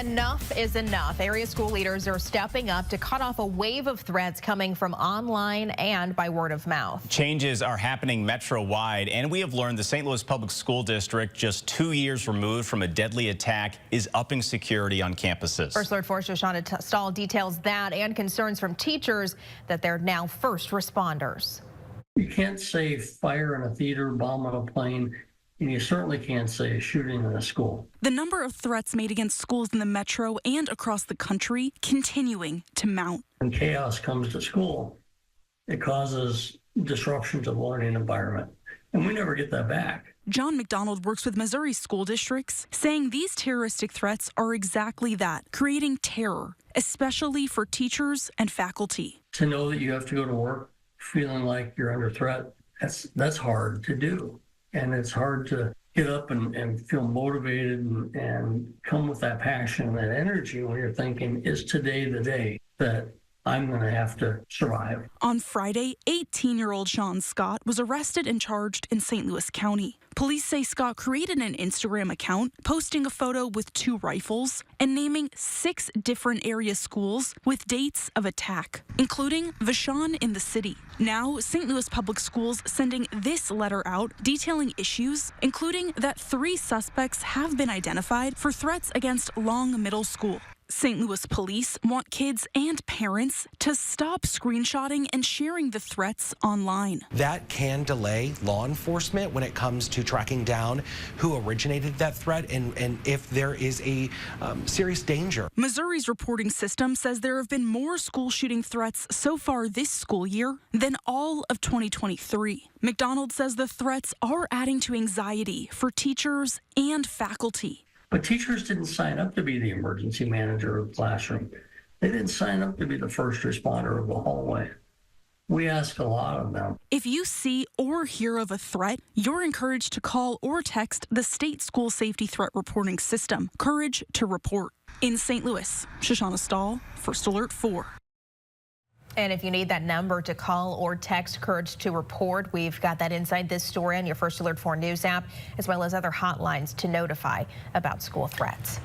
Enough is enough. Area school leaders are stepping up to cut off a wave of threats coming from online and by word of mouth. Changes are happening metro-wide, and we have learned the St. Louis Public School District, just 2 years removed from a deadly attack, is upping security on campuses. First Alert 4's Shoshana Stahl details that and concerns from teachers that they're now first responders. You can't say fire in a theater, bomb on a plane, and you certainly can't say a shooting in a school. The number of threats made against schools in the metro and across the country continuing to mount. When chaos comes to school, it causes disruption to the learning environment, and we never get that back. John McDonald works with Missouri school districts, saying these terroristic threats are exactly that, creating terror, especially for teachers and faculty. To know that you have to go to work feeling like you're under threat, that's hard to do. And it's hard to get up and feel motivated and come with that passion and that energy when you're thinking, is today the day that I'm going to have to survive? On Friday, 18-year-old Sean Scott was arrested and charged in St. Louis County. Police say Scott created an Instagram account, posting a photo with 2 rifles and naming 6 different area schools with dates of attack, including Vashon in the city. Now, St. Louis Public Schools sending this letter out detailing issues, including that 3 suspects have been identified for threats against Long Middle School. St. Louis police want kids and parents to stop screenshotting and sharing the threats online. That can delay law enforcement when it comes to tracking down who originated that threat and if there is a serious danger. Missouri's reporting system says there have been more school shooting threats so far this school year than all of 2023. McDonald says the threats are adding to anxiety for teachers and faculty. But teachers didn't sign up to be the emergency manager of the classroom. They didn't sign up to be the first responder of the hallway. We ask a lot of them. If you see or hear of a threat, you're encouraged to call or text the state school safety threat reporting system, Courage to Report. In St. Louis, Shoshana Stahl, First Alert 4. And if you need that number to call or text Courage to Report, we've got that inside this story on your First Alert 4 News app, as well as other hotlines to notify about school threats.